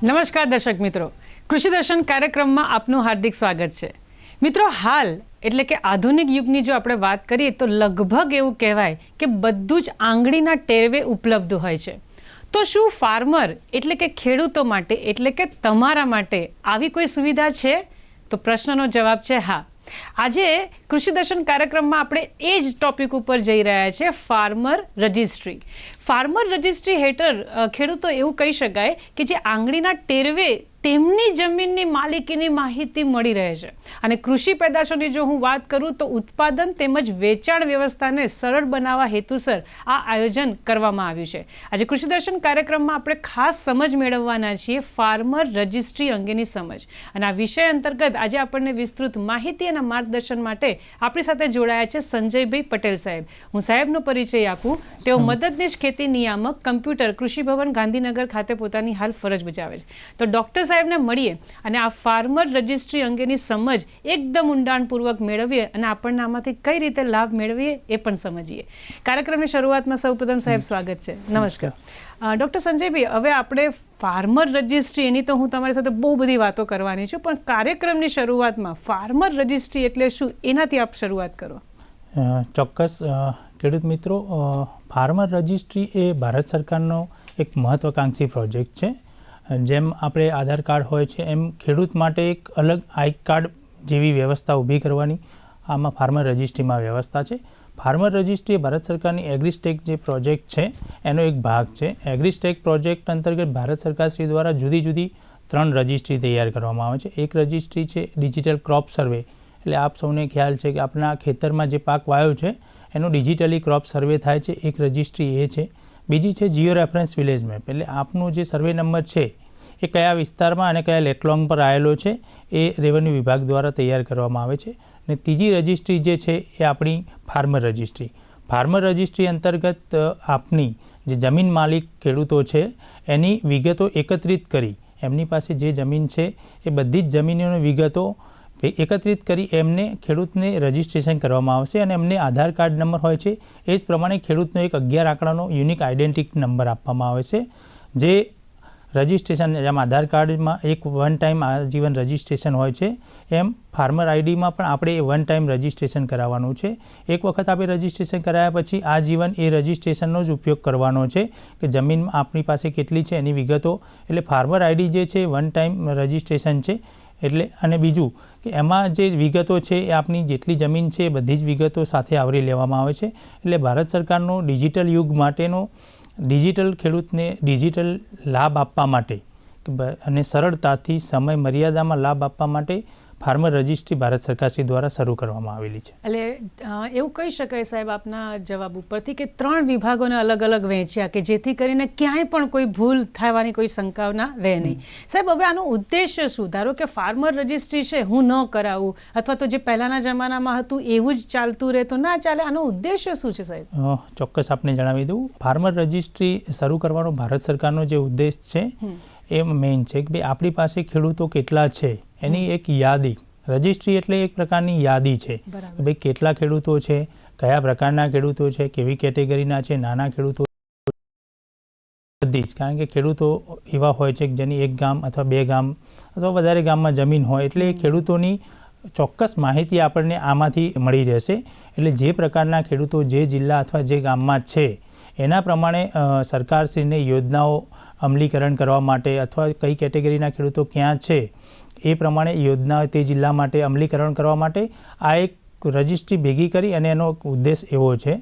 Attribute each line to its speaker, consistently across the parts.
Speaker 1: નમસ્કાર દર્શક મિત્રો, કૃષિ દર્શન કાર્યક્રમમાં આપનું હાર્દિક સ્વાગત છે. મિત્રો, હાલ એટલે કે આધુનિક યુગની જો આપણે વાત કરીએ તો લગભગ એવું કહેવાય કે બધું જ આંગળીના ટેરવે ઉપલબ્ધ હોય છે. તો શું ફાર્મર એટલે કે ખેડૂતો માટે એટલે કે તમારા માટે આવી કોઈ સુવિધા છે? તો પ્રશ્નનો જવાબ છે હા. આજે કૃષિ દર્શન કાર્યક્રમમાં આપણે એ જ ટોપિક ઉપર જઈ રહ્યા છે, ફાર્મર રજિસ્ટ્રી. ફાર્મર રજિસ્ટ્રી હેઠળ ખેડૂતો એવું કહી શકાય કે જે આંગળીના ટેરવે તેમની જમીનની માલિકીની માહિતી મળી રહે છે. અને કૃષિ પેદાશોની જો હું વાત કરું તો ઉત્પાદન તેમજ વેચાણ વ્યવસ્થાને સરળ બનાવવા હેતુસર આ આયોજન કરવામાં આવ્યું છે. આજે કૃષિ દર્શન કાર્યક્રમમાં આપણે ખાસ સમજ મેળવવાના છીએ, ફાર્મર રજિસ્ટ્રી અંગેની સમજ. અને આ વિષય અંતર્ગત આજે આપણને વિસ્તૃત માહિતી અને માર્ગદર્શન માટે આપણી સાથે જોડાયા છે સંજયભાઈ પટેલ સાહેબ. હું સાહેબનો પરિચય આપું. તેઓ મદદનીશ ખેતી નિયામક કમ્પ્યુટર કૃષિ ભવન ગાંધીનગર ખાતે પોતાની હાલ ફરજ બજાવે છે. તો ડોક્ટર સાહેબને મળીએ અને આ ફાર્મર રજિસ્ટ્રી અંગેની સમજ એકદમ ઊંડાણપૂર્વક મેળવીએ અને આપણને આમાંથી કઈ રીતે લાભ મેળવીએ એ પણ સમજીએ. કાર્યક્રમની શરૂઆતમાં સૌપ્રથમ સાહેબ સ્વાગત છે. નમસ્કાર. ડૉક્ટર સંજયભાઈ, હવે આપણે ફાર્મર રજિસ્ટ્રી એની તો હું તમારી સાથે બહુ બધી વાતો કરવાની છું, પણ કાર્યક્રમની શરૂઆતમાં ફાર્મર રજિસ્ટ્રી એટલે શું એનાથી આપ શરૂઆત કરો.
Speaker 2: ચોક્કસ. ખેડૂત મિત્રો, ફાર્મર રજિસ્ટ્રી એ ભારત સરકારનો એક મહત્વાકાંક્ષી પ્રોજેક્ટ છે. જેમ આપણે આધાર કાર્ડ હોય છે એમ ખેડૂત માટે એક અલગ આઈ કાર્ડ જેવી વ્યવસ્થા ઊભી કરવાની આમાં ફાર્મર રજિસ્ટ્રીમાં વ્યવસ્થા છે. ફાર્મર રજિસ્ટ્રી ભારત સરકારની એગ્રીસ્ટેક જે પ્રોજેક્ટ છે એનો એક ભાગ છે. એગ્રીસ્ટેક પ્રોજેક્ટ અંતર્ગત ભારત સરકાર શ્રી દ્વારા જુદી જુદી 3 રજિસ્ટ્રી તૈયાર કરવામાં આવે છે. એક રજિસ્ટ્રી છે ડિજિટલ ક્રોપ સર્વે, એટલે આપ સૌને ખ્યાલ છે કે આપણા ખેતરમાં જે પાક વાયો છે એનો ડિજિટલી ક્રોપ સર્વે થાય છે. એક રજિસ્ટ્રી એ છે. બીજી છે જીઓ રેફરન્સ વિલેજ મેપ, એટલે આપનો જે સર્વે નંબર છે એ કયા વિસ્તારમાં અને કયા લેટલોંગ પર આવેલો છે એ રેવન્યુ વિભાગ દ્વારા તૈયાર કરવામાં આવે છે. અને ત્રીજી રજિસ્ટ્રી જે છે એ આપણી ફાર્મર રજિસ્ટ્રી. ફાર્મર રજિસ્ટ્રી અંતર્ગત આપની જે જમીન માલિક ખેડૂતો છે એની વિગતો એકત્રિત કરી, એમની પાસે જે જમીન છે એ બધી જ જમીનોની વિગતો એકત્રિત કરી એમને ખેડૂતને રજિસ્ટ્રેશન કરવામાં આવશે અને એમને આધાર કાર્ડ નંબર હોય છે એ જ પ્રમાણે ખેડૂતનો એક 11 આંકડાનો યુનિક આઇડેન્ટિટી નંબર આપવામાં આવે છે. જે રજિસ્ટ્રેશન જેમ આધાર કાર્ડમાં એક વન ટાઈમ આજીવન રજિસ્ટ્રેશન હોય છે એમ ફાર્મર આઈડીમાં પણ આપણે વન ટાઈમ રજિસ્ટ્રેશન કરાવવાનું છે. એક વખત આપણે રજિસ્ટ્રેશન કરાવ્યા પછી આજીવન એ રજિસ્ટ્રેશનનો જ ઉપયોગ કરવાનો છે કે જમીન આપણી પાસે કેટલી છે એની વિગતો. એટલે ફાર્મર આઈડી જે છે વન ટાઈમ રજિસ્ટ્રેશન છે. એટલે અને બીજું કે એમાં જે વિગતો છે એ આપણી જેટલી જમીન છે એ બધી જ વિગતો સાથે આવરી લેવામાં આવે છે. એટલે ભારત સરકારનો ડિજિટલ યુગ માટેનો ડિજિટલ ખેડૂતને ડિજિટલ લાભ આપવા માટે અને સરળતાથી સમય મર્યાદામાં લાભ આપવા માટે ફાર્મર રજિસ્ટ્રી ભારત સરકારશ્રી દ્વારા શરૂ કરવામાં આવેલી છે.
Speaker 1: એટલે એવું કહી શકાય સાહેબ આપના જવાબ ઉપરથી કે 3 વિભાગોને અલગ અલગ વહેંચ્યા કે જેથી કરીને ક્યાંય પણ કોઈ ભૂલ થવાની કોઈ સંભાવના રહે નહીં. સાહેબ, હવે આનો ઉદ્દેશ્ય શું? ધારો કે ફાર્મર રજિસ્ટ્રી છે, હું ન કરાવું અથવા તો જે પહેલાના જમાનામાં હતું એવું જ ચાલતું રહે તો ના ચાલે. આનો ઉદ્દેશ્ય શું છે સાહેબ?
Speaker 2: ચોક્કસ આપને જણાવી દઉં. ફાર્મર રજિસ્ટ્રી શરૂ કરવાનો ભારત સરકારનો જે ઉદ્દેશ છે એ મેઇન છે કે ભાઈ આપણી પાસે ખેડૂતો કેટલા છે એની એક યાદી. રજિસ્ટ્રી એટલે એક પ્રકારની યાદી છે. ભાઈ કેટલા ખેડૂતો છે, કયા પ્રકારના ખેડૂતો છે, કેવી કેટેગરીના છે, નાના ખેડૂતો બધી જ. કારણ કે ખેડૂતો એવા હોય છે કે જેની 1 ગામ અથવા 2 ગામ અથવા વધારે ગામમાં જમીન હોય, એટલે એ ખેડૂતોની ચોક્કસ માહિતી આપણને આમાંથી મળી રહેશે. એટલે જે પ્રકારના ખેડૂતો જે જિલ્લા અથવા જે ગામમાં છે એના પ્રમાણે સરકારશ્રીને યોજનાઓ અમલીકરણ કરવા માટે અથવા કઈ કેટેગરીના ખેડૂતો ક્યાં છે એ પ્રમાણે યોજના તે જિલ્લા માટે અમલીકરણ કરવા માટે આ એક રજિસ્ટ્રી ભેગી કરી અને એનો ઉદ્દેશ એવો છે.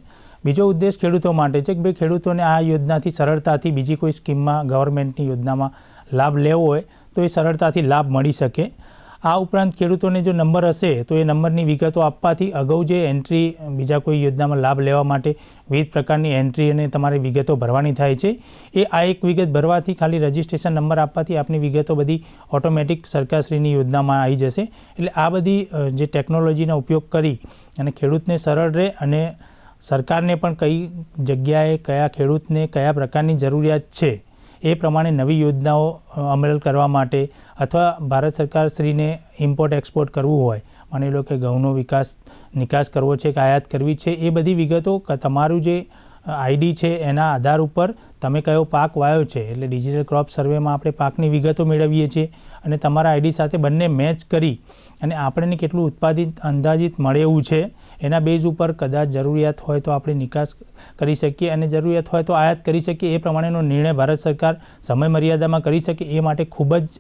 Speaker 2: બીજો ઉદ્દેશ ખેડૂતો માટે છે કે ભાઈ ખેડૂતોને આ યોજનાથી સરળતાથી બીજી કોઈ સ્કીમમાં ગવર્મેન્ટની યોજનામાં લાભ લેવો હોય તો એ સરળતાથી લાભ મળી શકે. આ ઉપરાંત ખેડૂતોને જો નંબર હશે તો એ નંબરની વિગતો આપવાથી અગાઉ જે એન્ટ્રી બીજા કોઈ યોજનામાં લાભ લેવા માટે વિવિધ પ્રકારની એન્ટ્રી અને તમારી વિગતો ભરવાની થાય છે એ આ એક વિગત ભરવાથી ખાલી રજિસ્ટ્રેશન નંબર આપવાથી આપની વિગતો બધી ઓટોમેટિક સરકારશ્રીની યોજનામાં આવી જશે. એટલે આ બધી જે ટેકનોલોજીનો ઉપયોગ કરી અને ખેડૂતને સરળ રહે અને સરકારને પણ કઈ જગ્યાએ કયા ખેડૂતને કયા પ્રકારની જરૂરિયાત છે એ પ્રમાણે નવી યોજનાઓ અમલ કરવા માટે અથવા ભારત સરકારશ્રીને ઇમ્પોર્ટ એક્સપોર્ટ કરવું હોય, માની લો કે ઘઉંનો નિકાસ કરવો છે કે આયાત કરવી છે, એ બધી વિગતો તમારું જે આઈડી છે એના આધાર ઉપર તમે કયો પાક વાવ્યો છે, એટલે ડિજિટલ ક્રોપ સર્વેમાં આપણે પાકની વિગતો મેળવીએ છીએ અને તમારા આઈડી સાથે બંને મેચ કરી અને આપણને કેટલું ઉત્પાદિત અંદાજિત મળે એવું છે એના બેઝ ઉપર કદાચ જરૂરિયાત હોય તો આપણે નિકાસ કરી શકીએ અને જરૂરિયાત હોય તો આયાત કરી શકીએ. એ પ્રમાણેનો નિર્ણય ભારત સરકાર સમય મર્યાદામાં કરી શકે એ માટે ખૂબ જ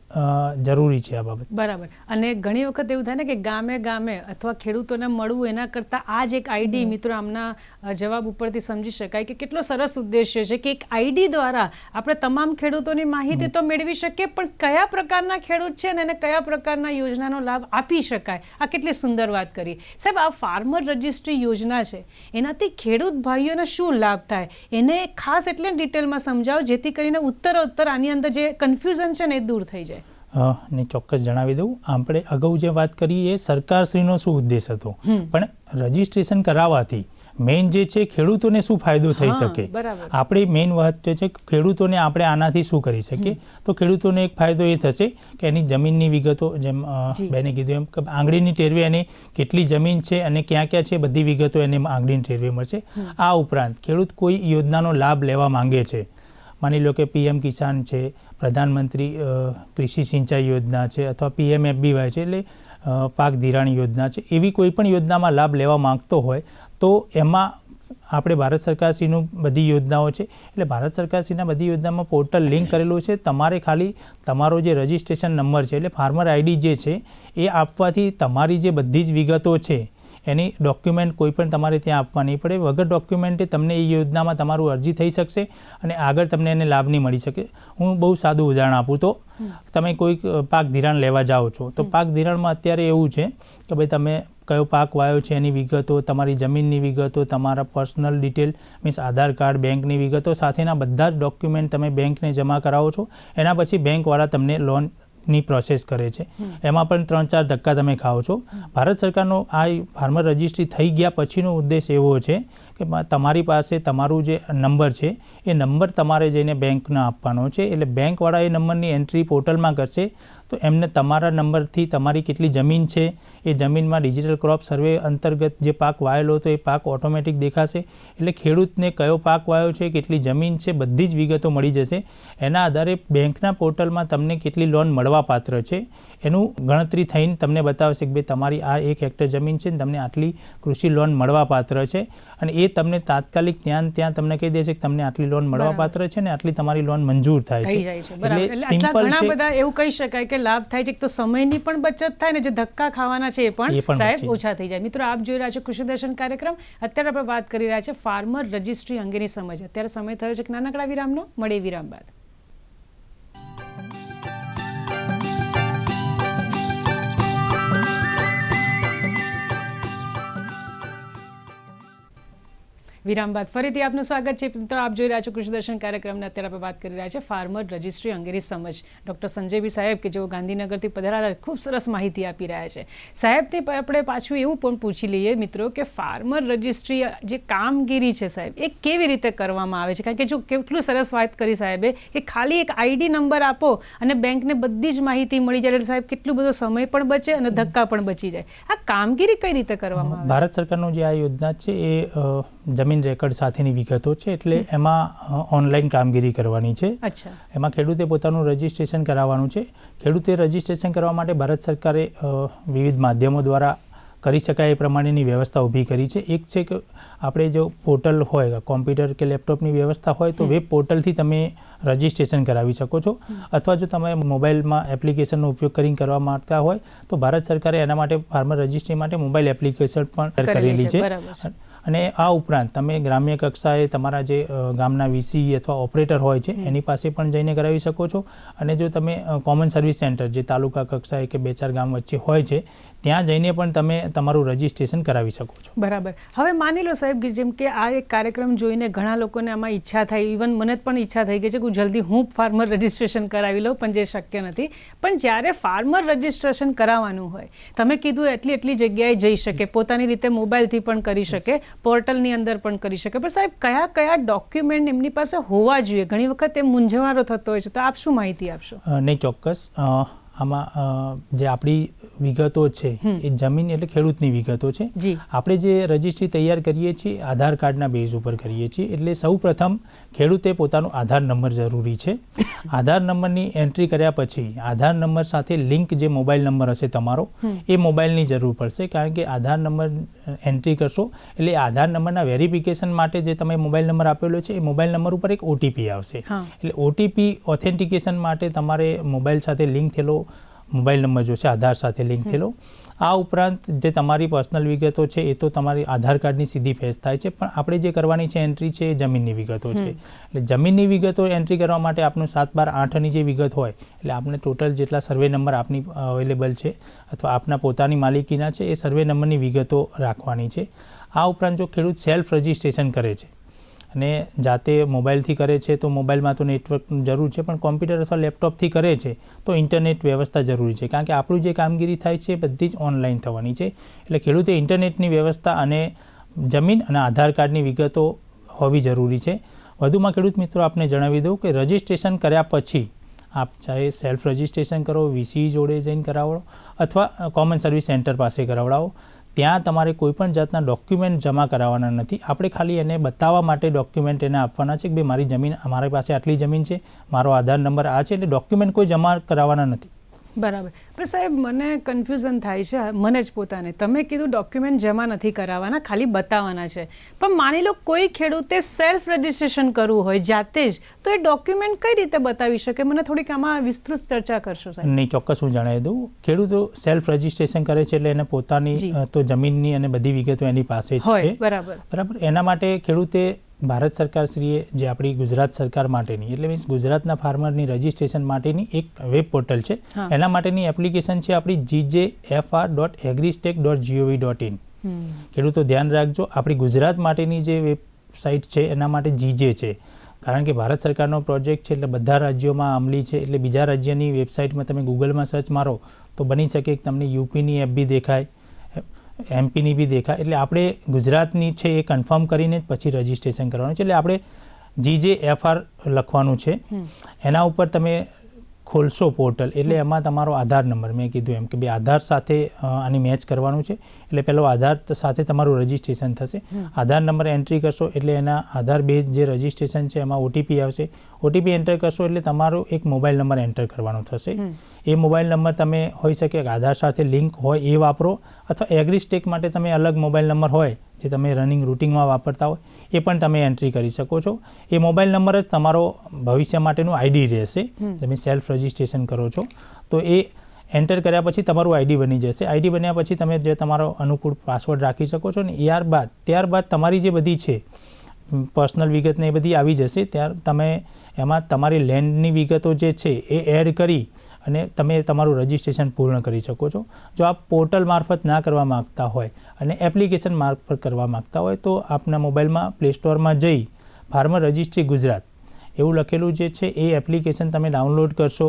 Speaker 2: જરૂરી છે આ બાબત.
Speaker 1: બરાબર. અને ઘણી વખત એવું થાય ને કે ગામે ગામે અથવા ખેડૂતોને મળવું એના કરતાં આ જ એક આઈડી, મિત્રો આમના જવાબ ઉપરથી સમજી શકાય કે કેટલો સરસ ઉદ્દેશ્ય છે કે એક આઈડી દ્વારા આપણે તમામ ખેડૂતોની માહિતી તો મેળવી શકીએ, પણ કયા પ્રકારના ખેડૂત છે અને એને કયા પ્રકારના યોજનાનો લાભ આપી શકાય. આ કેટલી સુંદર વાત કરી સાહેબ. આ ફાર્મર રજિસ્ટ્રી યોજના છે એનાથી ખેડૂત ભાઈઓને શું લાભ થાય એને ખાસ એટલે ડિટેલમાં સમજાવો, જેથી કરીને ઉત્તરોત્તર આની અંદર જે કન્ફ્યુઝન છે ને એ દૂર થઈ જાય.
Speaker 2: ને ચોક્કસ જણાવી દઉં. આપણે અગાઉ જે વાત કરી એ સરકારશ્રીનો શું ઉદ્દેશ હતો, પણ રજિસ્ટ્રેશન કરાવવાથી મેઇન જે છે ખેડૂતોને શું ફાયદો થઈ શકે. આપણી મેઇન વાત છે ખેડૂતોને આપણે આનાથી શું કરી શકીએ. તો ખેડૂતોને એક ફાયદો એ થશે કે એની જમીનની વિગતો, જેમ બેને કીધું એમ કે આંગળીની ટેરવે એની કેટલી જમીન છે અને ક્યાં ક્યાં છે બધી વિગતો એને આંગળીની ટેરવે મળશે. આ ઉપરાંત ખેડૂત કોઈ યોજનાનો લાભ લેવા માંગે છે, માની લો કે PM કિસાન છે, પ્રધાનમંત્રી કૃષિ સિંચાઈ યોજના છે અથવા PMFBY છે, એટલે પાક ધિરાણ યોજના છે, એવી કોઈ પણ યોજનામાં લાભ લેવા માંગતો હોય તો એમાં આપણે ભારત સરકારશ્રીનું બધી યોજનાઓ છે, એટલે ભારત સરકારશ્રીના બધી યોજનામાં પોર્ટલ લિંક કરેલું છે. તમારે ખાલી તમારો જે રજિસ્ટ્રેશન નંબર છે એટલે ફાર્મર આઈડી જે છે એ આપવાથી તમારી જે બધી જ વિગતો છે એની ડોક્યુમેન્ટ કોઈ પણ તમારે ત્યાં આપવા નહીં પડે. વગર ડોક્યુમેન્ટે તમને એ યોજનામાં તમારું અરજી થઈ શકશે અને આગળ તમને એને લાભ નહીં મળી શકે. હું બહુ સાદું ઉદાહરણ આપું તો તમે કોઈ પાક ધિરાણ લેવા જાઓ છો તો પાક ધિરાણમાં અત્યારે એવું છે કે ભાઈ તમે કયો પાક વાવ્યો છે એની વિગતો, તમારી જમીનની વિગતો, તમારા પર્સનલ ડિટેલ મીન્સ આધાર કાર્ડ, બેંકની વિગતો સાથેના બધા જ ડોક્યુમેન્ટ તમે બેંકને જમા કરાવો છો. એના પછી બેંકવાળા તમને લોનની પ્રોસેસ કરે છે. એમાં પણ 3-4 ધક્કા તમે ખાઓ છો. ભારત સરકારનો આ ફાર્મર રજિસ્ટ્રી થઈ ગયા પછીનો ઉદ્દેશ એવો છે કે તમારી પાસે તમારું જે નંબર છે એ નંબર તમારે જઈને બેંકને આપવાનો છે. એટલે બેંકવાળા એ નંબરની એન્ટ્રી પોર્ટલમાં કરશે તો એમને તમારા નંબરથી તમારી કેટલી જમીન છે એ જમીનમાં ડિજિટલ ક્રોપ સર્વે અંતર્ગત જે પાક વાવેલો હતો એ પાક ઓટોમેટિક દેખાશે. એટલે ખેડૂતને કયો પાક વાવ્યો છે, કેટલી જમીન છે, બધી જ વિગતો મળી જશે. એના આધારે બેંકના પોર્ટલમાં તમને કેટલી લોન મળવાપાત્ર છે એનું ગણતરી થઈને તમને બતાવશે કે ભાઈ તમારી આ 1 હેક્ટર જમીન છે ને તમને આટલી કૃષિ લોન મળવાપાત્ર છે, અને એ તમને તાત્કાલિક ત્યાં તમને કહી દેશે કે તમને આટલી લોન મળવાપાત્ર છે ને આટલી તમારી લોન મંજૂર થાય છે.
Speaker 1: એટલે સિમ્પલ ઘણા બધા એવું કહી શકાય કે લાભ થાય છે. એક તો સમયની પણ બચત થાય ને જે ધક્કા ખાવાના છે એ પણ સાહેબ ઓછા થઈ જાય. મિત્રો આપ જોઈ રહ્યા છો કૃષિ દર્શન કાર્યક્રમ. અત્યારે આપણે વાત કરી રહ્યા છે ફાર્મર રજિસ્ટ્રી અંગેની સમજ. અત્યારે સમય થયો છે કે નાનકડા વિરામનો. મળે વિરામ બાદ. વિરામ બાદ ફરીથી આપનું સ્વાગત છે. મિત્રો આપ જોઈ રહ્યા છો કૃષિ દર્શન કાર્યક્રમને. અત્યારે આપણે વાત કરી રહ્યા છે ફાર્મર રજિસ્ટ્રી અંગેની સમજ. ડૉક્ટર સંજયભાઈ સાહેબ કે જેઓ ગાંધીનગરથી પધારેલા ખૂબ સરસ માહિતી આપી રહ્યા છે. સાહેબને આપણે પાછું એવું પણ પૂછી લઈએ મિત્રો કે ફાર્મર રજિસ્ટ્રી જે કામગીરી છે સાહેબ એ કેવી રીતે કરવામાં આવે છે? કારણ કે જો કેટલું સરસ વાત કરી સાહેબે કે ખાલી એક આઈડી નંબર આપો અને બેંકને બધી જ માહિતી મળી જાય એટલે સાહેબ કેટલો બધો સમય પણ બચે અને ધક્કા પણ બચી જાય. આ કામગીરી કઈ રીતે કરવામાં આવે?
Speaker 2: ભારત સરકારનું જે આ યોજના છે એ જમીન રેકર્ડ સાથેની વિગતો છે, એટલે એમાં ઓનલાઈન કામગીરી કરવાની છે. એમાં ખેડૂતે પોતાનું રજિસ્ટ્રેશન કરાવવાનું છે. ખેડૂતે રજિસ્ટ્રેશન કરવા માટે ભારત સરકારે વિવિધ માધ્યમો દ્વારા કરી શકાય એ પ્રમાણેની વ્યવસ્થા ઊભી કરી છે. એક છે કે આપણે જો પોર્ટલ હોય, કોમ્પ્યુટર કે લેપટોપની વ્યવસ્થા હોય તો વેબ પોર્ટલથી તમે રજિસ્ટ્રેશન કરાવી શકો છો, અથવા જો તમે મોબાઈલમાં એપ્લિકેશનનો ઉપયોગ કરીને કરવા માંગતા હોય તો ભારત સરકારે એના માટે ફાર્મર રજિસ્ટ્રી માટે મોબાઈલ એપ્લિકેશન પણ કરેલી છે. અને આ ઉપરાંત તમે ગ્રામ્ય કક્ષાએ તમારા જે ગામના VC અથવા ઓપરેટર હોય છે એની પાસે પણ જઈને કરાવી શકો છો. અને જો તમે કોમન સર્વિસ સેન્ટર જે તાલુકા કક્ષાએ કે 2-4 ગામ વચ્ચે હોય છે ત્યાં જઈને પણ તમે તમારું રજિસ્ટ્રેશન કરાવી શકો છો.
Speaker 1: બરાબર. હવે માની લો સાહેબ કે જેમ કે આ એક કાર્યક્રમ જોઈને ઘણા લોકોને આમાં ઈચ્છા થઈ, ઇવન મને પણ ઈચ્છા થઈ ગઈ છે કે જલ્દી હું ફાર્મર રજિસ્ટ્રેશન કરાવી લઉં, પણ જે શક્ય નથી. પણ જ્યારે ફાર્મર રજિસ્ટ્રેશન કરાવવાનું હોય, તમે કીધું એટલી જગ્યાએ જઈ શકે, પોતાની રીતે મોબાઈલથી પણ કરી શકે, પોર્ટલની અંદર પણ કરી શકે, પણ સાહેબ કયા ડોક્યુમેન્ટ એમની પાસે હોવા જોઈએ? ઘણી વખત એ મૂંઝવણો થતો હોય છે, તો આપ શું માહિતી આપશો?
Speaker 2: નહીં, ચોક્કસ. આમાં જે આપણી વિગતો છે એ જમીન એટલે ખેડૂતની વિગતો છે. આપણે જે રજિસ્ટ્રી તૈયાર કરીએ છીએ આધાર કાર્ડના બેઝ ઉપર કરીએ છીએ. એટલે સૌ પ્રથમ ખેડૂતે પોતાનો આધાર નંબર જરૂરી છે. આધાર નંબરની એન્ટ્રી કર્યા પછી આધાર નંબર સાથે લિંક જે મોબાઈલ નંબર હશે તમારો એ મોબાઈલની જરૂર પડશે. કારણ કે આધાર નંબર એન્ટ્રી કરશો એટલે આધાર નંબરના વેરિફિકેશન માટે જે તમે મોબાઈલ નંબર આપેલો છે એ મોબાઈલ નંબર ઉપર એક ઓટીપી આવશે. એટલે ઓટીપી ઓથેન્ટિકેશન માટે તમારે મોબાઈલ સાથે લિંક થયેલો મોબાઈલ નંબર જોશે, આધાર સાથે લિંક થયેલો. આ ઉપરાંત જે તમારી પર્સનલ વિગતો છે એ તો તમારી આધાર કાર્ડની સીધી ફેચ થાય છે, પણ આપણે જે કરવાની છે એન્ટ્રી છે એ જમીનની વિગતો છે. એટલે જમીનની વિગતો એન્ટ્રી કરવા માટે આપનું 7/12/8ની જે વિગત હોય એટલે આપણે ટોટલ જેટલા સર્વે નંબર આપની અવેલેબલ છે અથવા આપના પોતાની માલિકીના છે એ સર્વે નંબરની વિગતો રાખવાની છે. આ ઉપરાંત જો ખેડૂત સેલ્ફ રજિસ્ટ્રેશન કરે છે અને જાતે મોબાઈલથી કરે છે તો મોબાઈલમાં તો નેટવર્કની જરૂર છે, પણ કોમ્પ્યુટર અથવા લેપટોપથી કરે છે તો ઇન્ટરનેટ વ્યવસ્થા જરૂરી છે. કારણ કે આપણું જે કામગીરી થાય છે એ બધી જ ઓનલાઈન થવાની છે. એટલે ખેડૂતે ઇન્ટરનેટની વ્યવસ્થા અને જમીન અને આધાર કાર્ડની વિગતો હોવી જરૂરી છે. વધુમાં ખેડૂત મિત્રો આપને જણાવી દઉં કે રજિસ્ટ્રેશન કર્યા પછી આપ ચાહે સેલ્ફ રજિસ્ટ્રેશન કરો, વીસી જોડે જઈને કરાવો અથવા કોમન સર્વિસ સેન્ટર પાસે કરાવડાવો. ત્યાં તમારે કોઈપણ જાતના ડોક્યુમેન્ટ જમા કરાવવાના નથી. આપણે ખાલી એને બતાવવા માટે ડોક્યુમેન્ટ એને આપવાના છે કે ભાઈ મારી જમીન, અમારી પાસે આટલી જમીન છે, મારો આધાર નંબર આ છે. એટલે ડોક્યુમેન્ટ કોઈ જમા કરાવવાના નથી.
Speaker 1: બરાબર. પણ સાહેબ મને કન્ફ્યુઝન થાય છે મને જ પોતાને. તમે કીધું ડોક્યુમેન્ટ જમા નથી કરાવવાના, ખાલી બતાવવાના છે. પણ માની લો કોઈ ખેડૂતે સેલ્ફ રજિસ્ટ્રેશન કરવું હોય જાતે જ, તો એ ડોક્યુમેન્ટ કઈ રીતે બતાવી શકે? મને થોડીક આમાં વિસ્તૃત ચર્ચા કરશો સાહેબ.
Speaker 2: નહીં, ચોક્કસ હું જણાવી દઉં. ખેડૂતો સેલ્ફ રજિસ્ટ્રેશન કરે છે એટલે એને પોતાની તો જમીનની અને બધી વિગતો એની પાસે જ છે. બરાબર. એના માટે ખેડૂતે ભારત સરકારશ્રીએ જે આપણી ગુજરાત સરકાર માટેની એટલે મીન્સ ગુજરાતના ફાર્મરની રજિસ્ટ્રેશન માટેની એક વેબ પોર્ટલ છે, એના માટેની એપ્લિકેશન છે આપણી gjfr.agristech.gov.in. ખેડૂતો ધ્યાન રાખજો, આપણી ગુજરાત માટેની જે વેબસાઇટ છે એના માટે જીજે છે. કારણ કે ભારત સરકારનો પ્રોજેક્ટ છે એટલે બધા રાજ્યોમાં અમલી છે. એટલે બીજા રાજ્યની વેબસાઇટમાં તમે ગૂગલમાં સર્ચ મારો તો બની શકે કે તમને યુપીની એપ બી દેખાય, એમપીની બી દેખાય. એટલે આપણે ગુજરાતની છે એ કન્ફર્મ કરીને જ પછી રજિસ્ટ્રેશન કરવાનું છે. એટલે આપણે GJFR લખવાનું છે. એના ઉપર તમે ખોલશો પોર્ટલ એટલે એમાં તમારો આધાર નંબર, મેં કીધું એમ કે ભાઈ આધાર સાથે આની મેચ કરવાનું છે. એટલે પહેલો આધાર સાથે તમારું રજિસ્ટ્રેશન થશે. આધાર નંબર એન્ટ્રી કરશો એટલે એના આધાર બેઝ જે રજિસ્ટ્રેશન છે એમાં ઓટીપી આવશે. ઓટીપી એન્ટર કરશો એટલે તમારો એક મોબાઈલ નંબર એન્ટર કરવાનો થશે. એ મોબાઈલ નંબર તમે હોઈ શકે આધાર સાથે લિંક હોય એ વાપરો, અથવા એગ્રીસ્ટેક માટે તમે અલગ મોબાઈલ નંબર હોય જે તમે રનિંગ રૂટિંગમાં વાપરતા હોય એ પણ તમે એન્ટ્રી કરી શકો છો. એ મોબાઈલ નંબર જ તમારો ભવિષ્ય માટેનું આઈડી રહેશે. તમે સેલ્ફ રજિસ્ટ્રેશન કરો છો તો એ એન્ટર કર્યા પછી તમારું આઈડી બની જશે. આઈડી બન્યા પછી તમે જે તમારો અનુકૂળ પાસવર્ડ રાખી શકો છો ને ત્યારબાદ તમારી જે બધી છે પર્સનલ વિગતને એ બધી આવી જશે. તમે એમાં તમારી લેન્ડની વિગતો જે છે એ એડ કરી અને તમે તમારું રજિસ્ટ્રેશન પૂર્ણ કરી શકો છો. જો આપ પોર્ટલ મારફત ના કરવા માગતા હોય અને એપ્લિકેશન મારફત કરવા માગતા હોય તો આપના મોબાઈલમાં પ્લે સ્ટોરમાં જઈ ફાર્મર રજિસ્ટ્રી ગુજરાત એવું લખેલું જે છે એ એપ્લિકેશન તમે ડાઉનલોડ કરશો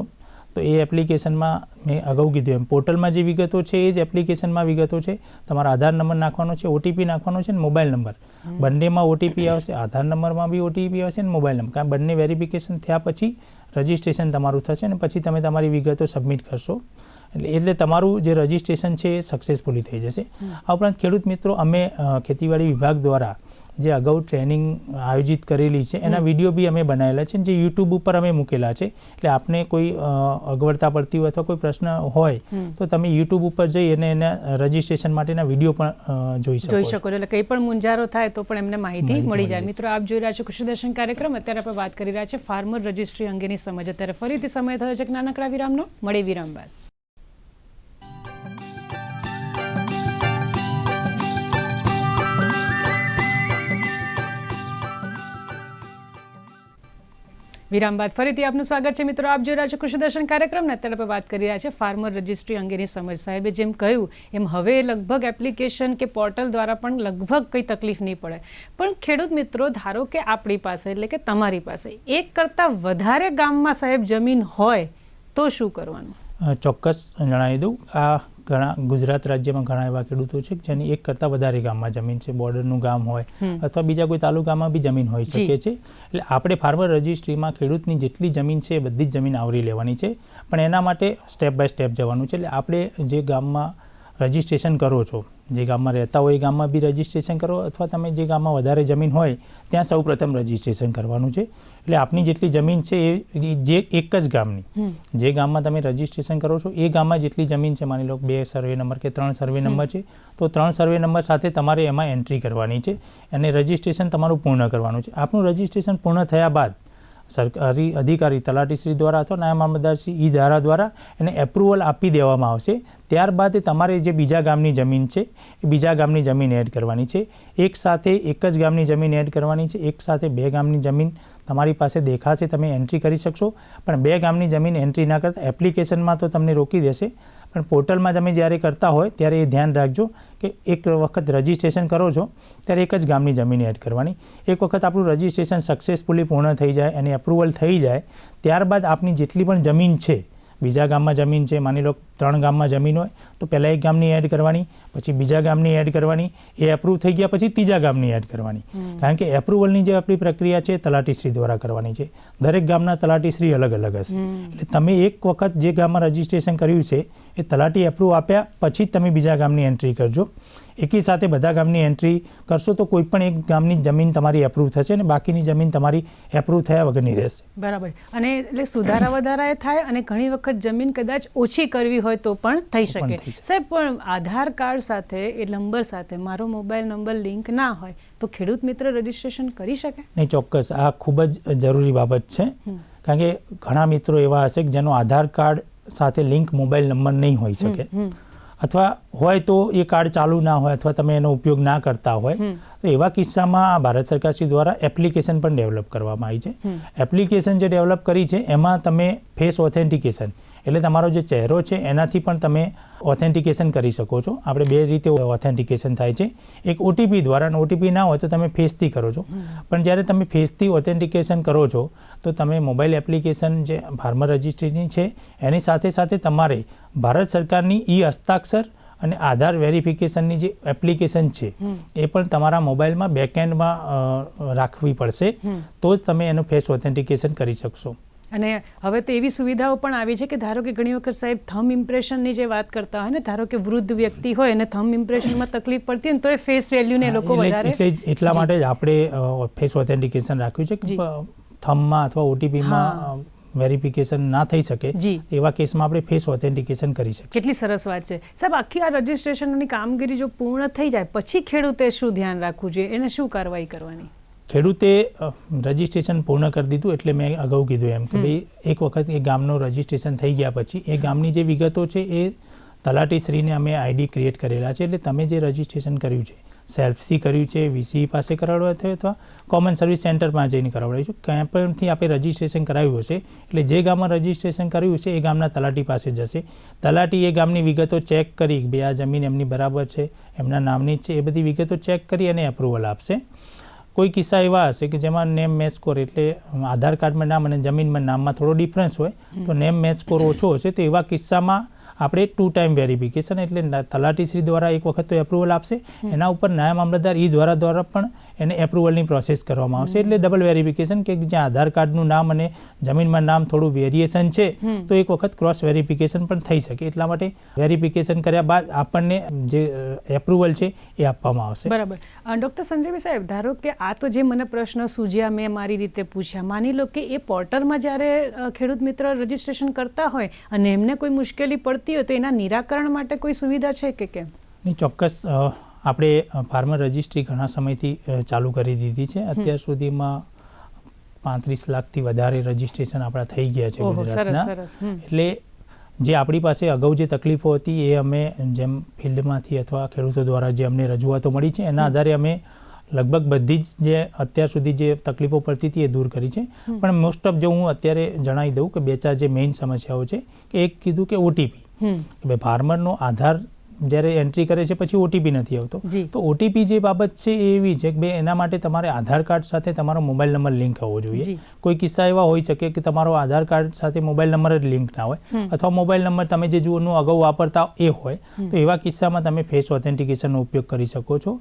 Speaker 2: તો એ એપ્લિકેશનમાં મેં અગાઉ કીધું એમ પોર્ટલમાં જે વિગતો છે એ જ એપ્લિકેશનમાં વિગતો છે. તમારો આધાર નંબર નાખવાનો છે, ઓટીપી નાખવાનો છે અને મોબાઈલ નંબર. બંનેમાં ઓટીપી આવશે, આધાર નંબરમાં બી ઓટીપી આવશે અને મોબાઈલ નંબર. કારણ બંને વેરિફિકેશન થયા પછી રજિસ્ટ્રેશન તમારું થશે અને પછી તમે તમારી વિગતો સબમિટ કરશો એટલે તમારું જે રજિસ્ટ્રેશન છે એ સક્સેસફુલી થઈ જશે. આ ઉપરાંત ખેડૂત મિત્રો અમે ખેતીવાડી વિભાગ દ્વારા જે અગાઉ ટ્રેનિંગ આયોજિત કરેલી છે એના વિડીયો બી અમે બનાવેલા છે જે યુટ્યુબ ઉપર અમે મૂકેલા છે. એટલે આપને કોઈ અગવડતા પડતી હોય અથવા કોઈ પ્રશ્ન હોય તો તમે યુટ્યુબ ઉપર જઈ અને એના રજિસ્ટ્રેશન માટેના વિડીયો પણ જોઈ શકો છો.
Speaker 1: એટલે કંઈ પણ મૂંઝારો થાય તો પણ એમને માહિતી મળી જાય. મિત્રો આપ જોઈ રહ્યા છો કૃષિ દર્શન કાર્યક્રમ. અત્યારે આપણે વાત કરી રહ્યા છે ફાર્મર રજિસ્ટ્રી અંગેની સમજ. અત્યારે ફરીથી સમય થયો છે એક નાનકડા વિરામનો. મળે વિરામ બાદ. વિરામ બાદ ફરીથી આપનું સ્વાગત છે મિત્રો. આપ જોઈ રહ્યા છો કૃષિ દર્શન કાર્યક્રમ. અત્યારે આપણે વાત કરી રહ્યા છે ફાર્મર રજિસ્ટ્રી અંગેની સમજ. સાહેબે જેમ કહ્યું એમ હવે લગભગ એપ્લિકેશન કે પોર્ટલ દ્વારા પણ લગભગ કંઈ તકલીફ નહીં પડે. પણ ખેડૂત મિત્રો ધારો કે આપણી પાસે એટલે કે તમારી પાસે એક કરતાં વધારે ગામમાં સાહેબ જમીન હોય તો શું કરવાનું?
Speaker 2: ચોક્કસ જણાવી દઉં. આ ઘણા ગુજરાત રાજ્યમાં ઘણા એવા ખેડૂતો છે જેની એક કરતાં વધારે ગામમાં જમીન છે, બોર્ડરનું ગામ હોય અથવા બીજા કોઈ તાલુકામાં બી જમીન હોઈ શકે છે. એટલે આપણે ફાર્મર રજિસ્ટ્રીમાં ખેડૂતની જેટલી જમીન છે એ બધી જ જમીન આવરી લેવાની છે, પણ એના માટે સ્ટેપ બાય સ્ટેપ જવાનું છે. એટલે આપણે જે ગામમાં રજિસ્ટ્રેશન કરો છો, જે ગામમાં રહેતા હોય એ ગામમાં બી રજિસ્ટ્રેશન કરો, અથવા તમે જે ગામમાં વધારે જમીન હોય ત્યાં સૌ પ્રથમ રજિસ્ટ્રેશન કરવાનું છે. એટલે આપની જેટલી જમીન છે એ જે એક જ ગામની, જે ગામમાં તમે રજિસ્ટ્રેશન કરો છો એ ગામમાં જેટલી જમીન છે, માની લો 2 સર્વે નંબર કે 3 સર્વે નંબર છે, તો 3 સર્વે નંબર સાથે તમારે એમાં એન્ટ્રી કરવાની છે અને રજિસ્ટ્રેશન તમારું પૂર્ણ કરવાનું છે. આપનું રજિસ્ટ્રેશન પૂર્ણ થયા બાદ સરકારી અધિકારી તલાટીશ્રી દ્વારા અથવા નાયબ મામલતદારશ્રી ઈ ધારા દ્વારા એને એપ્રુવલ આપી દેવામાં આવશે. ત્યારબાદ તમારે જે બીજા ગામની જમીન છે એ બીજા ગામની જમીન એડ કરવાની છે. એક સાથે એક જ ગામની જમીન એડ કરવાની છે. એક સાથે 2 ગામની જમીન તમારી પાસે દેખાશે, તમે એન્ટ્રી કરી શકશો, પણ 2 ગામની જમીન એન્ટ્રી ના કરતા એપ્લિકેશનમાં તો તમને રોકી દેશે, પણ પોર્ટલમાં તમે જ્યારે કરતા હોય ત્યારે એ ધ્યાન રાખજો કે એક વખત રજિસ્ટ્રેશન કરો છો ત્યારે એક જ ગામની જમીન એડ કરવાની. એક વખત આપણું રજિસ્ટ્રેશન સક્સેસફુલી પૂર્ણ થઈ જાય અને એપ્રુવલ થઈ જાય ત્યારબાદ આપની જેટલી પણ જમીન છે, બીજા ગામમાં જમીન છે, માની લો 3 ગામમાં જમીન હોય તો પહેલાં એક ગામની એડ કરવાની, પછી બીજા ગામની એડ કરવાની, એ એપ્રુવ થઈ ગયા પછી ત્રીજા ગામની એડ કરવાની. કારણ કે એપ્રુવલની જે આપણી પ્રક્રિયા છે તલાટીશ્રી દ્વારા કરવાની છે. દરેક ગામના તલાટીશ્રી અલગ અલગ હશે. એટલે તમે એક વખત જે ગામમાં રજિસ્ટ્રેશન કર્યું છે એ તલાટી એપ્રુવ આપ્યા પછી જ તમે બીજા ગામની એન્ટ્રી કરજો. એકી સાથે બધા ગામની એન્ટ્રી કરશો તો કોઈ પણ એક ગામની જમીન તમારી એપ્રુવ થશે અને બાકીની જમીન તમારી એપ્રુવ થયા વગરની રહેશે.
Speaker 1: બરાબર. અને એટલે સુધારા વધારા થાય અને ઘણી વખત જમીન કદાચ ઓછી કરવી હોય તો પણ થઈ શકે. સાહેબ, પણ આધાર કાર્ડ સાથે એ નંબર સાથે મારો મોબાઈલ નંબર લિંક ના હોય તો ખેડૂત મિત્ર રજિસ્ટ્રેશન કરી શકે?
Speaker 2: નહીં, ચોક્કસ. આ ખૂબ જ જરૂરી બાબત છે. કારણ કે ઘણા મિત્રો એવા હશે કે જેનો આધાર કાર્ડ સાથે લિંક મોબાઈલ નંબર નહીં હોઈ શકે, અથવા હોય તો એ કાર્ડ ચાલુ ના હોય અથવા તમે એનો ઉપયોગ ના કરતા હોય, તો એવા કિસ્સામાં ભારત સરકારશ્રી દ્વારા એપ્લિકેશન પણ ડેવલપ કરવામાં આવી છે. એપ્લિકેશન જે ડેવલપ કરી છે એમાં તમે ફેસ ઓથેન્ટિકેશન એટલે તમારો જે ચહેરો છે એનાથી પણ તમે ઓથેન્ટિકેશન કરી શકો છો. આપણે 2 રીતે ઓથેન્ટિકેશન થાય છે, એક ઓટીપી દ્વારા, અને ઓટીપી ના હોય તો તમે ફેસથી કરો છો. પણ જ્યારે તમે ફેસથી ઓથેન્ટિકેશન કરો છો તો તમે મોબાઈલ એપ્લિકેશન જે ફાર્મર રજિસ્ટ્રીની છે એની સાથે સાથે તમારે ભારત સરકારની ઈ હસ્તાક્ષર અને આધાર વેરિફિકેશનની જે એપ્લિકેશન છે એ પણ તમારા મોબાઈલમાં બેકએન્ડમાં રાખવી પડશે, તો જ તમે એનું ફેસ ઓથેન્ટિકેશન કરી શકશો.
Speaker 1: અને હવે તો એવી સુવિધાઓ પણ આવી છે કે ધારો કે ઘણી વખત સાહેબ થંબ ઇમ્પ્રેશનની જે વાત કરતા હોય ને, ધારો કે વૃદ્ધ વ્યક્તિ હોય અને થંબ ઇમ્પ્રેશનમાં તકલીફ પડતી હોય ને તો એ ફેસ વેલ્યુને લોકો વધારે,
Speaker 2: એટલા માટે જ આપણે ફેસ ઓથેન્ટિકેશન રાખ્યું છે કે થંબમાં અથવા ઓટીપીમાં વેરિફિકેશન ના થઈ શકે એવા કેસમાં આપણે ફેસ ઓથેન્ટિકેશન કરી શકીએ.
Speaker 1: કેટલી સરસ વાત છે સાહેબ. આખી આ રજિસ્ટ્રેશનની કામગીરી જો પૂર્ણ થઈ જાય પછી ખેડૂતે શું ધ્યાન રાખવું જોઈએ, એને શું કાર્યવાહી કરવાની?
Speaker 2: ખેડૂતે રજિસ્ટ્રેશન પૂર્ણ કરી દીધું એટલે મેં અગાઉ કીધું એમ કે ભાઈ એક વખત એ ગામનું રજિસ્ટ્રેશન થઈ ગયા પછી એ ગામની જે વિગતો છે એ તલાટીશ્રીને અમે આઈડી ક્રિએટ કરેલા છે. એટલે તમે જે રજિસ્ટ્રેશન કર્યું છે, સેલ્ફથી કર્યું છે, વીસી પાસે કરાવડાવ્યું અથવા કોમન સર્વિસ સેન્ટરમાં જઈને કરાવડાવ્યું છે, ક્યાં પણથી આપણે રજિસ્ટ્રેશન કરાવ્યું હશે એટલે જે ગામમાં રજિસ્ટ્રેશન કર્યું છે એ ગામના તલાટી પાસે જશે. તલાટી એ ગામની વિગતો ચેક કરી કે ભાઈ આ જમીન એમની બરાબર છે, એમના નામની જ છે, એ બધી વિગતો ચેક કરી અને એપ્રુવલ આપશે. કોઈ કિસ્સા એવા હશે કે જેમાં નેમ મેચ સ્કોર એટલે આધાર કાર્ડમાં નામ અને જમીનમાં નામમાં થોડો ડિફરન્સ હોય તો નેમ મેચ સ્કોર ઓછો હશે, તો એવા કિસ્સામાં આપણે 2 ટાઈમ વેરિફિકેશન એટલે તલાટીશ્રી દ્વારા એક વખત તો એપ્રુવલ આપશે, એના ઉપર નાયબ મામલતદાર ઈ દ્વારા પણ એને એપ્રુવલની પ્રોસેસ કરવામાં આવશે. એટલે ડબલ વેરિફિકેશન કે જ્યાં આધાર કાર્ડનું નામ અને જમીનમાં નામ થોડું વેરિએશન છે તો એક વખત ક્રોસ વેરિફિકેશન પણ થઈ શકે. એટલા માટે વેરિફિકેશન કર્યા બાદ આપણને જે એપ્રુવલ છે એ આપવામાં આવશે.
Speaker 1: બરાબર. ડૉક્ટર સંજયભાઈ સાહેબ, ધારો કે આ તો જે મને પ્રશ્ન સૂજ્યા મેં મારી રીતે પૂછ્યા, માની લો કે એ પોર્ટલમાં જ્યારે ખેડૂત મિત્ર રજિસ્ટ્રેશન કરતા હોય અને એમને કોઈ મુશ્કેલી પડતી હોય તો એના નિરાકરણ માટે કોઈ સુવિધા છે કે કેમ?
Speaker 2: નહીં, ચોક્કસ. આપણે ફાર્મર રજિસ્ટ્રી ઘણા સમયથી ચાલુ કરી દીધી છે. અત્યાર સુધીમાં 35 લાખથી વધારે રજિસ્ટ્રેશન આપણા થઈ ગયા છે ગુજરાતના. એટલે જે આપણી પાસે અગાઉ જે તકલીફો હતી એ અમે જેમ ફિલ્ડમાંથી અથવા ખેડૂતો દ્વારા જે અમને રજૂઆતો મળી છે એના આધારે અમે લગભગ બધી જ જે અત્યાર સુધી જે તકલીફો પડતી હતી એ દૂર કરી છે. પણ મોસ્ટ ઓફ જો હું અત્યારે જણાવી દઉં કે 2-4 જે મેઇન સમસ્યાઓ છે કે એક કીધું કે ઓટીપી, કે ભાઈ ફાર્મરનો આધાર જ્યારે એન્ટ્રી કરે છે પછી ઓટીપી નથી આવતો.
Speaker 1: જી.
Speaker 2: તો ઓટીપી જે બાબત છે એ એવી છે કે ભાઈ એના માટે તમારે આધાર કાર્ડ સાથે તમારો મોબાઈલ નંબર લિંક હોવો જોઈએ.
Speaker 1: જી.
Speaker 2: કોઈ કિસ્સા એવા હોઈ શકે કે તમારો આધાર કાર્ડ સાથે મોબાઈલ નંબર જ લિંક ના હોય અથવા મોબાઈલ નંબર તમે જે જૂનું અગાઉ વાપરતા એ હોય તો એવા કિસ્સામાં તમે ફેસ ઓથેન્ટિકેશનનો ઉપયોગ કરી શકો છો.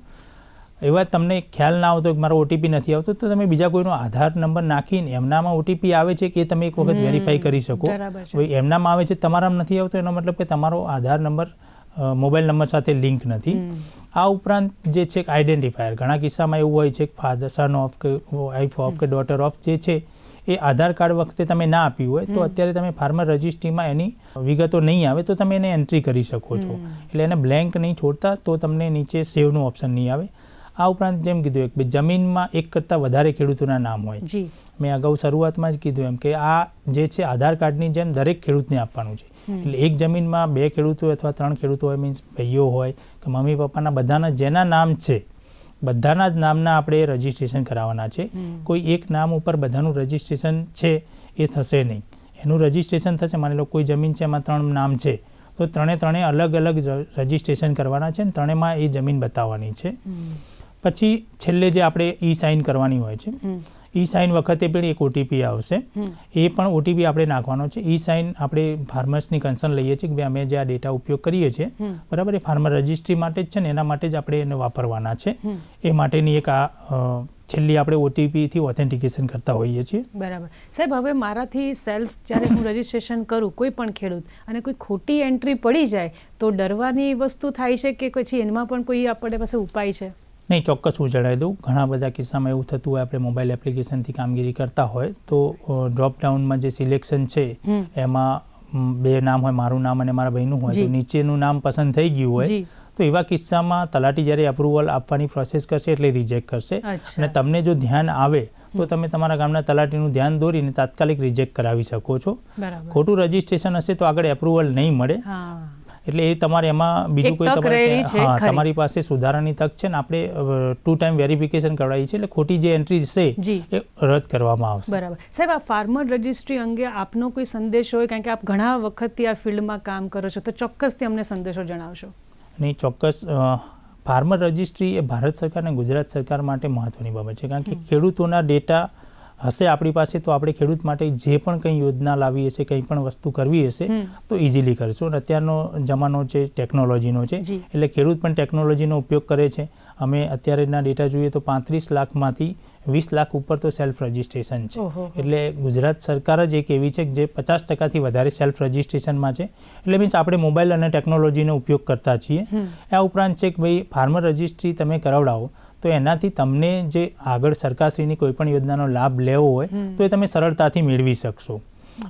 Speaker 2: એવા તમને ખ્યાલ ના આવતો કે મારો ઓટીપી નથી આવતો તો તમે બીજા કોઈનો આધાર નંબર નાખીને એમનામાં ઓટીપી આવે છે કે તમે એક વખત વેરીફાઈ કરી શકો.
Speaker 1: બરાબર છે.
Speaker 2: ભાઈ એમનામાં આવે છે તમારામાં નથી આવતો એનો મતલબ કે તમારો આધાર નંબર મોબાઈલ નંબર સાથે લિંક નથી. આ ઉપરાંત જે છે આઈડેન્ટિફાયર ઘણા કિસ્સામાં એવું હોય છે કે ફાધર સન ઓફ કે વાઇફ ઓફ કે ડોટર ઓફ જે છે એ આધાર કાર્ડ વખતે તમે ના આપ્યું હોય તો અત્યારે તમે ફાર્મર રજિસ્ટ્રીમાં એની વિગતો નહીં આવે તો તમે એને એન્ટ્રી કરી શકો છો. એટલે એને બ્લેન્ક નહીં છોડતા તો તમને નીચે સેવનું ઓપ્શન નહીં આવે. આ ઉપરાંત જેમ કીધું કે જમીનમાં એક કરતાં વધારે ખેડૂતોના નામ હોય.
Speaker 1: જી.
Speaker 2: મેં અગાઉ શરૂઆતમાં જ કીધું એમ કે આ જે છે આધાર કાર્ડની જેમ દરેક ખેડૂતને આપવાનું છે. એટલે એક જમીનમાં 2 ખેડૂતો અથવા 3 ખેડૂતો હોય મીન્સ ભાઈઓ હોય કે મમ્મી પપ્પાના બધાના જેના નામ છે બધાના જ નામના આપણે રજિસ્ટ્રેશન કરાવવાના છે. કોઈ એક નામ ઉપર બધાનું રજિસ્ટ્રેશન છે એ થશે નહીં. એનું રજિસ્ટ્રેશન થશે માની લો કોઈ જમીન છે એમાં 3 નામ છે તો ત્રણે અલગ અલગ રજિસ્ટ્રેશન કરવાના છે અને ત્રણેમાં એ જમીન બતાવવાની છે. પછી છેલ્લે જે આપણે ઈ સાઇન કરવાની હોય છે ઈ સાઇન વખતે પણ એક ઓટીપી આવશે. એ પણ ઓટીપી આપણે નાખવાનો છે. ઈ સાઇન આપણે ફાર્મર્સની કન્સર્ન લઈએ છીએ કે ભાઈ અમે જે આ ડેટા ઉપયોગ કરીએ છીએ બરાબર એ ફાર્મર રજિસ્ટ્રી માટે જ છે ને એના માટે જ આપણે એને વાપરવાના છે. એ માટેની એક આ છેલ્લી આપણે ઓટીપીથી ઓથેન્ટિકેશન કરતા હોઈએ છીએ.
Speaker 1: બરાબર. સાહેબ હવે મારાથી સેલ્ફ જ્યારે હું રજિસ્ટ્રેશન કરું કોઈ પણ ખેડૂત અને કોઈ ખોટી એન્ટ્રી પડી જાય તો ડરવાની વસ્તુ થાય છે કે પછી એમાં પણ કોઈ આપણે પાસે ઉપાય છે?
Speaker 2: નહીં, ચોક્કસ હું જણાવી દઉં. ઘણા બધા કિસ્સામાં એવું થતું હોય આપણે મોબાઈલ એપ્લિકેશનથી કામગીરી કરતા હોય તો ડ્રોપ ડાઉનમાં જે સિલેક્શન છે એમાં 2 નામ હોય, મારું નામ અને મારા ભાઈનું હોય તો નીચેનું નામ પસંદ થઈ ગયું હોય તો એવા કિસ્સામાં તલાટી જ્યારે અપ્રુવલ આપવાની પ્રોસેસ કરશે એટલે રિજેક્ટ કરશે. અને તમને જો ધ્યાન આવે તો તમે તમારા ગામના તલાટીનું ધ્યાન દોરીને તાત્કાલિક રિજેક્ટ કરાવી શકો છો. ખોટું રજિસ્ટ્રેશન હશે તો આગળ એપ્રુવલ નહીં મળે. એટલે એ તમારે એમાં બીજું કોઈ તમારી પાસે સુધારાની તક છે ને આપણે 2 ટાઈમ વેરિફિકેશન કરાવી છે એટલે ખોટી જે એન્ટ્રી છે એ રદ કરવામાં આવશે.
Speaker 1: બરાબર. સાહેબ આ ફાર્મર રજિસ્ટ્રી અંગે આપનો કોઈ સંદેશો હોય કારણ કે આપ ઘણા વખતથી આ ફિલ્ડમાં કામ કરો છો તો ચોક્કસથી અમને સંદેશો જણાવશો.
Speaker 2: નહીં, ચોક્કસ. ફાર્મર રજિસ્ટ્રી એ ભારત સરકાર અને ગુજરાત સરકાર માટે મહત્વની બાબત છે કારણ કે ખેડૂતોના ડેટા હશે આપણી પાસે તો આપણે ખેડૂત માટે જે પણ કંઈ યોજના લાવી હશે કંઈ પણ વસ્તુ કરવી હશે તો ઇઝીલી કરશું. અને અત્યારનો જમાનો છે ટેકનોલોજીનો છે એટલે ખેડૂત પણ ટેકનોલોજીનો ઉપયોગ કરે છે. અમે અત્યારેના ડેટા જોઈએ તો 35 લાખમાંથી 20 લાખ ઉપર તો સેલ્ફ રજિસ્ટ્રેશન છે. એટલે ગુજરાત સરકાર જ એક એવી છે જે 50%થી વધારે સેલ્ફ રજિસ્ટ્રેશનમાં છે. એટલે મીન્સ આપણે મોબાઈલ અને ટેકનોલોજીનો ઉપયોગ કરતા છીએ. આ ઉપરાંત છે કે ભાઈ ફાર્મર રજિસ્ટ્રી તમે કરાવડાવો તો એનાથી તમને જે આગળ સરકારશ્રીની કોઈ પણ યોજનાનો લાભ લેવો હોય તો એ તમે સરળતાથી મેળવી શકશો.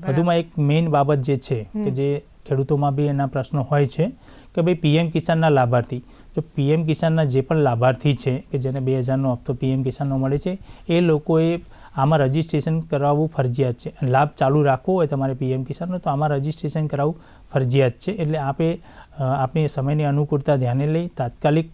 Speaker 2: વધુમાં એક મેઇન બાબત જે છે કે જે ખેડૂતોમાં બી એના પ્રશ્નો હોય છે કે ભાઈ પીએમ કિસાનના લાભાર્થી જો પીએમ કિસાનના જે પણ લાભાર્થી છે કે જેને 2000નો હપ્તો પીએમ કિસાનનો મળે છે એ લોકોએ આમાં રજિસ્ટ્રેશન કરાવવું ફરજિયાત છે. લાભ ચાલુ રાખવો હોય તમારે પીએમ કિસાનનો તો આમાં રજિસ્ટ્રેશન કરાવવું ફરજિયાત છે. એટલે આપણી સમયની અનુકૂળતા ધ્યાને લઈ તાત્કાલિક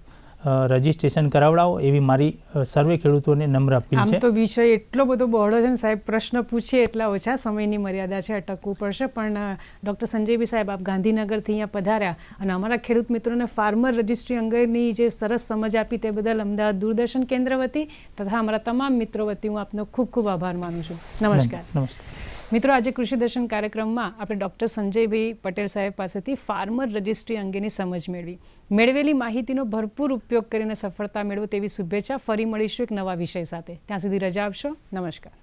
Speaker 2: રજિસ્ટ્રેશન કરાવડાવો એવી મારી સર્વે ખેડૂતોને નમ્ર અપીલ છે.
Speaker 1: આમ તો વિષય એટલો બધો બહોળો છે ને સાહેબ, પ્રશ્ન પૂછીએ એટલા ઓછા સમયની મર્યાદા છે, અટકવું પડશે. પણ ડૉક્ટર સંજયભાઈ સાહેબ આપ ગાંધીનગરથી અહીંયા પધાર્યા અને અમારા ખેડૂત મિત્રોને ફાર્મર રજિસ્ટ્રી અંગેની જે સરસ સમજ આપી તે બદલ અમદાવાદ દૂરદર્શન કેન્દ્ર વતી તથા અમારા તમામ મિત્રો વતી હું આપનો ખૂબ ખૂબ આભાર માનું છું. નમસ્કાર.
Speaker 2: નમસ્કાર
Speaker 1: મિત્રો, આજે કૃષિ દર્શન કાર્યક્રમમાં આપણે ડૉક્ટર સંજયભાઈ પટેલ સાહેબ પાસેથી ફાર્મર રજિસ્ટ્રી અંગેની સમજ મેળવેલી માહિતીનો ભરપૂર ઉપયોગ કરીને સફળતા મેળવો તેવી શુભેચ્છા. ફરી મળીશું એક નવા વિષય સાથે. ત્યાં સુધી રજા આપશો. નમસ્કાર.